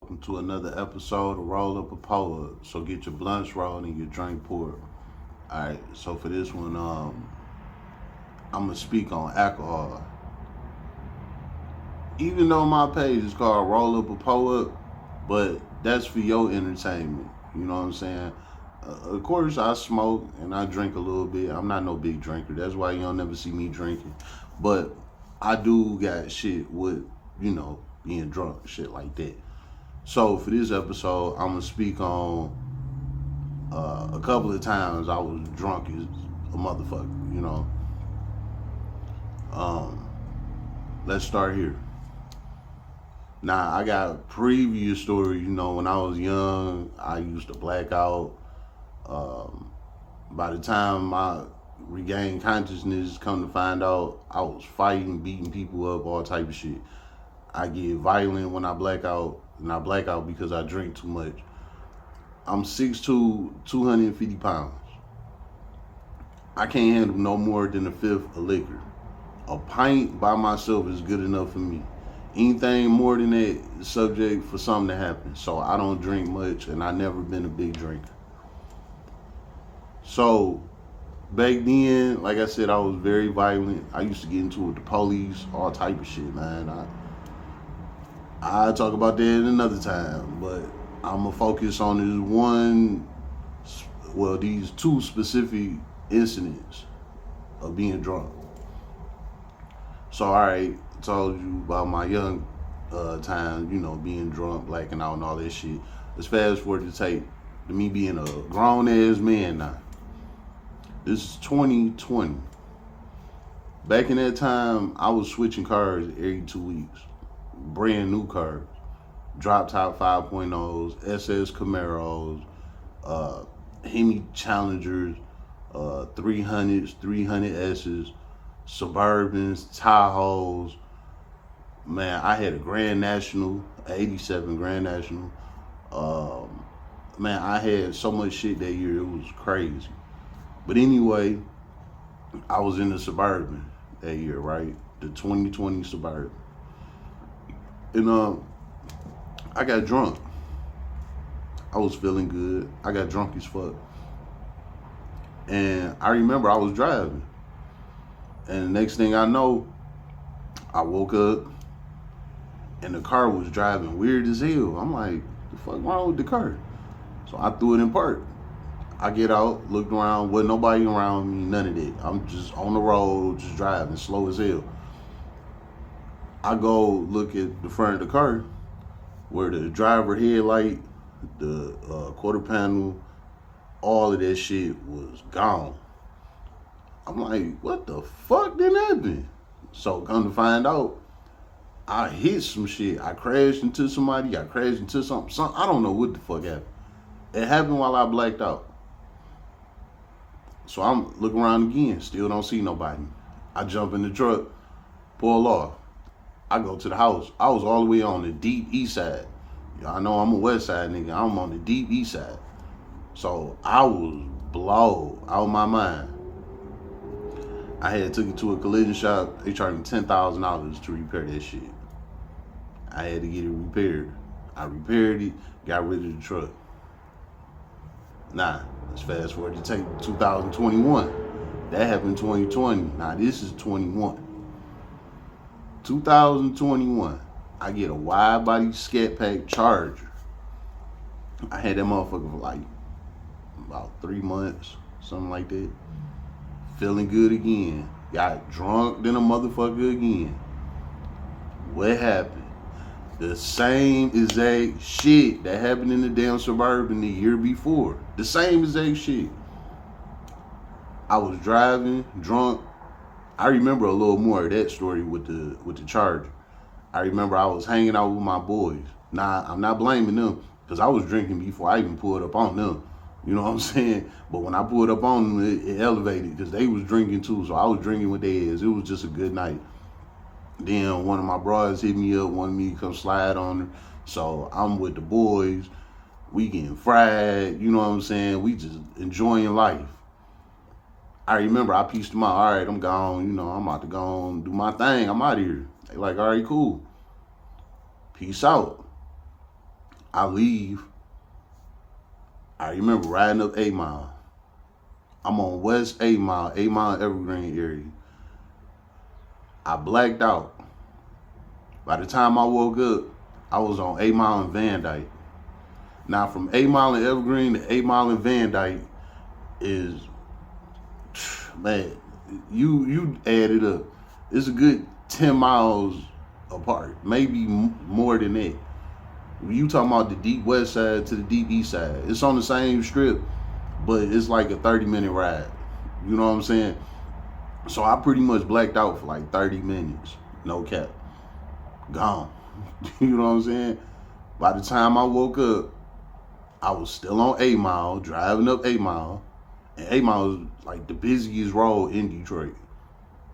welcome to another episode of Roll Up a Pour. So get your blunts rolled and your drink poured. Alright, so for this one, I'm gonna speak on alcohol. Even though my page is called Roll Up a Pour, but that's for your entertainment. You know what I'm saying? Of course, I smoke and I drink a little bit. I'm not no big drinker. That's why you don't never see me drinking. But I do got shit with, being drunk, shit like that. So for this episode, I'm gonna speak on a couple of times I was drunk as a motherfucker. Um, let's start here. Now I got previous stories. When I was young, I used to black out. By the time I regained consciousness, come to find out, I was fighting, beating people up, all type of shit. I get violent when I black out, and I black out because I drink too much. I'm 6'2", 250 pounds. I can't handle no more than a fifth of liquor. A pint by myself is good enough for me. Anything more than that is subject for something to happen. So I don't drink much, and I never been a big drinker. So back then, like I said, I was very violent. I used to get into it with the police, all type of shit, man. I'll talk about that another time, but I'm going to focus on these two specific incidents of being drunk. So, all right, I told you about my young time, being drunk, blacking out and all that shit. Let's fast forward to me being a grown-ass man now. This is 2020. Back in that time, I was switching cars every 2 weeks. Brand new cars. Drop top 5.0s, SS Camaros, Hemi Challengers, 300s, 300Ss, Suburbans, Tahoes. Man, I had a Grand National, 87 Grand National. Man, I had so much shit that year, it was crazy. But anyway, I was in the Suburban that year, right? The 2020 Suburban. And I got drunk. I was feeling good. I got drunk as fuck. And I remember I was driving. And the next thing I know, I woke up and the car was driving weird as hell. I'm like, the fuck wrong with the car? So I threw it in park. I get out, looked around, wasn't nobody around me, none of that. I'm just on the road, just driving, slow as hell. I go look at the front of the car where the driver headlight, the quarter panel, all of that shit was gone. I'm like, what the fuck did happen? So come to find out, I hit some shit. I crashed into somebody. I crashed into something. I don't know what the fuck happened. It happened while I blacked out. So I'm looking around again, still don't see nobody. I jump in the truck, pull off. I go to the house. I was all the way on the deep east side. I know I'm a west side nigga. I'm on the deep east side. So I was blown out of my mind. I had took it to a collision shop. They charged me $10,000 to repair that shit. I had to get it repaired. I repaired it, got rid of the truck. Nah, let's fast forward to 2021. That happened in 2020. Now this is 21. 2021, I get a Widebody Scat Pack Charger. I had that motherfucker for like about 3 months, something like that. Feeling good again. Got drunk than a motherfucker again. What happened? The same exact shit that happened in the damn Suburban the year before. The same exact shit. I was driving, drunk. I remember a little more of that story with the Charger. I remember I was hanging out with my boys. Nah, I'm not blaming them because I was drinking before I even pulled up on them. You know what I'm saying? But when I pulled up on them, it elevated because they was drinking too. So I was drinking with their ass. It was just a good night. Then one of my brothers hit me up, wanted me to come slide on her. So I'm with the boys. We getting fried. You know what I'm saying? We just enjoying life. I remember I pieced them out. All right, I'm gone. I'm about to go and do my thing. I'm out of here. They like, all right, cool. Peace out. I leave. I remember riding up 8 Mile. I'm on West 8 Mile, 8 Mile Evergreen area. I blacked out. By the time I woke up, I was on 8 Mile and Van Dyke. Now, from 8 Mile and Evergreen to 8 Mile and Van Dyke is, man, you add it up. It's a good 10 miles apart, maybe more than that. You talking about the deep west side to the deep east side. It's on the same strip, but it's like a 30-minute ride. You know what I'm saying? So I pretty much blacked out for like 30 minutes. No cap. Gone. You know what I'm saying? By the time I woke up, I was still on 8 Mile, driving up 8 Mile. And 8 Mile is like the busiest road in Detroit.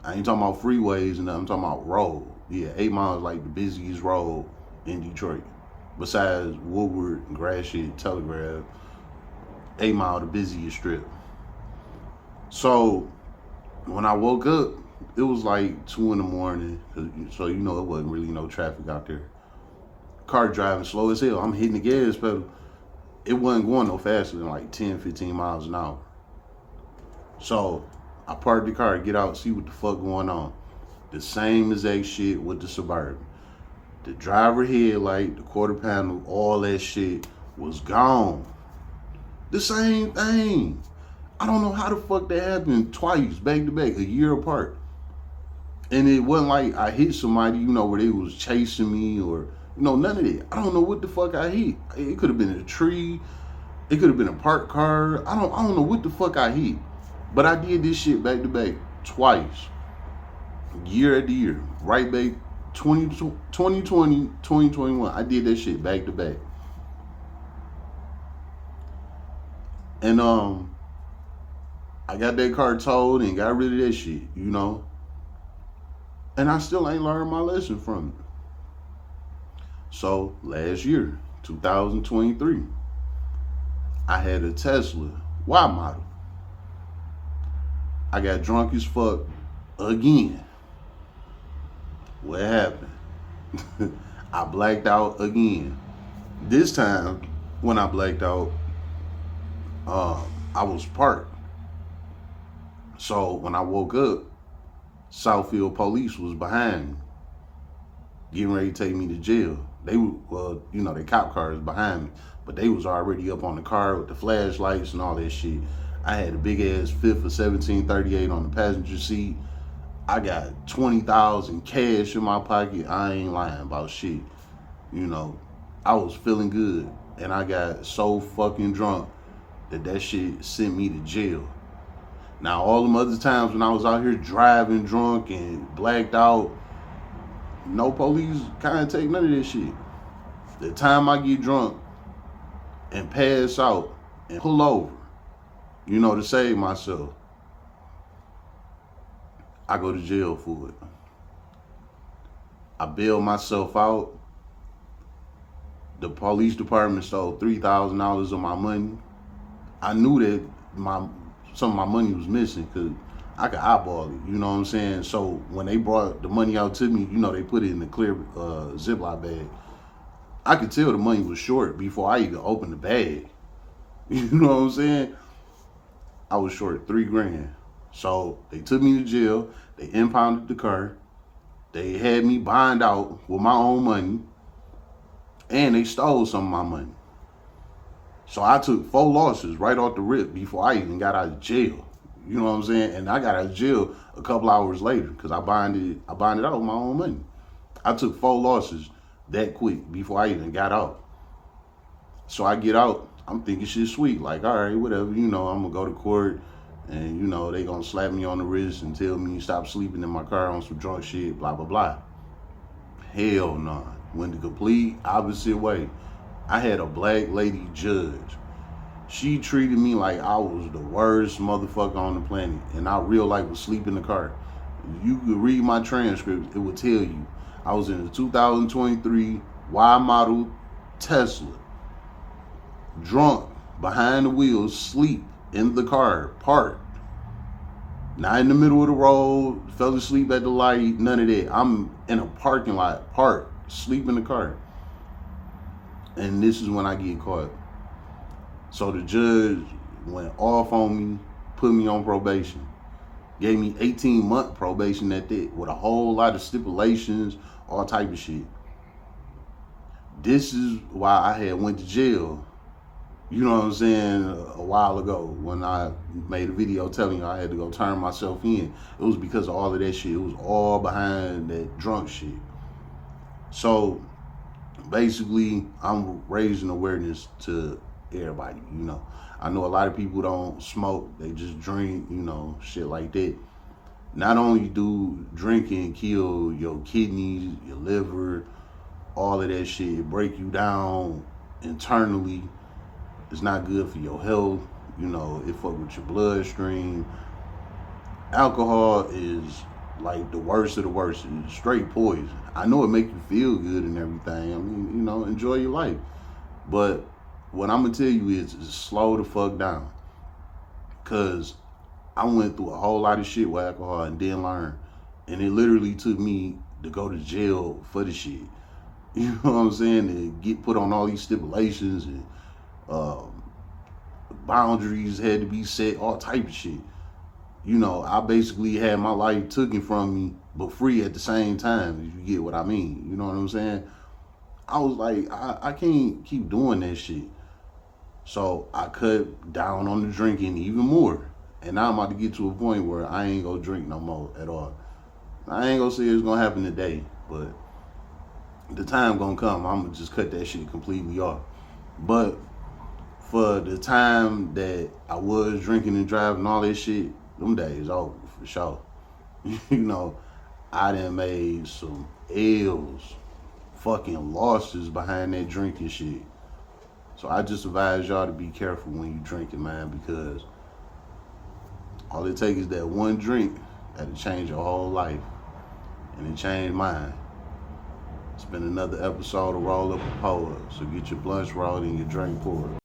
I ain't talking about freeways and nothing. I'm talking about road. Yeah, 8 Mile is like the busiest road in Detroit. Besides Woodward, Gratiot, Telegraph, 8 Mile the busiest strip. So when I woke up, it was like 2 in the morning. So you know it wasn't really no traffic out there. Car driving slow as hell. I'm hitting the gas pedal. It wasn't going no faster than like 10, 15 miles an hour. So I parked the car, get out, see what the fuck going on. The same exact shit with the Suburban. The driver headlight, the quarter panel, all that shit was gone. The same thing. I don't know how the fuck that happened twice, back to back, a year apart. And it wasn't like I hit somebody, you know, where they was chasing me or, you know, none of that. I don't know what the fuck I hit. It could have been a tree. It could have been a parked car. I don't know what the fuck I hit. But I did this shit back to back twice. Year after year. Right back 2020, 2021. I did that shit back to back. And I got that car towed and got rid of that shit, you know. And I still ain't learned my lesson from it. So last year, 2023, I had a Tesla Y model. I got drunk as fuck again. What happened? I blacked out again. This time, when I blacked out, I was parked. So when I woke up, Southfield police was behind me, getting ready to take me to jail. They were, well, you know, the cop car is behind me, but they was already up on the car with the flashlights and all that shit. I had a big ass 5th of 1738 on the passenger seat. I got 20,000 cash in my pocket. I ain't lying about shit. You know, I was feeling good, and I got so fucking drunk that shit sent me to jail. Now, all them other times when I was out here driving drunk and blacked out, no police kind of take none of this shit. The time I get drunk and pass out and pull over, you know, to save myself, I go to jail for it. I bail myself out. The police department stole $3,000 of my money. I knew that some of my money was missing because I could eyeball it, you know what I'm saying? So when they brought the money out to me, you know, they put it in the clear Ziploc bag. I could tell the money was short before I even opened the bag. You know what I'm saying? I was short $3,000. So they took me to jail. They impounded the car. They had me bond out with my own money. And they stole some of my money. So I took 4 losses right off the rip before I even got out of jail. You know what I'm saying? And I got out of jail a couple hours later because I bonded out with my own money. I took 4 losses that quick before I even got out. So I get out, I'm thinking shit sweet. Like, all right, whatever, you know, I'm gonna go to court and, you know, they gonna slap me on the wrist and tell me stop sleeping in my car on some drunk shit, blah, blah, blah. Hell no. Went the complete opposite way. I had a black lady judge. She treated me like I was the worst motherfucker on the planet, and I real life was sleep in the car. You could read my transcript, it would tell you. I was in a 2023 Y model Tesla, drunk, behind the wheel, sleep in the car, parked. Not in the middle of the road, fell asleep at the light, none of that. I'm in a parking lot, parked, sleep in the car. And this is when I get caught. So the judge went off on me, put me on probation, gave me 18-month probation at that, with a whole lot of stipulations, all type of shit. This is why I had went to jail, you know what I'm saying, a while ago when I made a video telling you I had to go turn myself in. It was because of all of that shit. It was all behind that drunk shit. So basically, I'm raising awareness to everybody, you know. I know a lot of people don't smoke, they just drink, you know, shit like that. Not only do drinking kill your kidneys, your liver, all of that shit, it break you down internally. It's not good for your health, you know, it fuck with your bloodstream. Alcohol is like the worst of the worst. It's straight poison. I know it make you feel good and everything. I mean, you know, enjoy your life. But what I'm gonna tell you is slow the fuck down. Cause I went through a whole lot of shit with alcohol and didn't learn. And it literally took me to go to jail for the shit. You know what I'm saying? To get put on all these stipulations and boundaries had to be set, all type of shit. You know, I basically had my life taken from me, but free at the same time, if you get what I mean. You know what I'm saying? I was like, I can't keep doing that shit. So I cut down on the drinking even more. And now I'm about to get to a point where I ain't gonna drink no more at all. I ain't gonna say it's gonna happen today, but the time gonna come, I'm gonna just cut that shit completely off. But for the time that I was drinking and driving all that shit, them days over for sure. You know, I done made some L's, fucking losses behind that drinking shit. So I just advise y'all to be careful when you drinking, man, because all it takes is that one drink that'll change your whole life. And it changed mine. It's been another episode of Roll Up a Pour Up. So get your blunts rolled and your drink poured.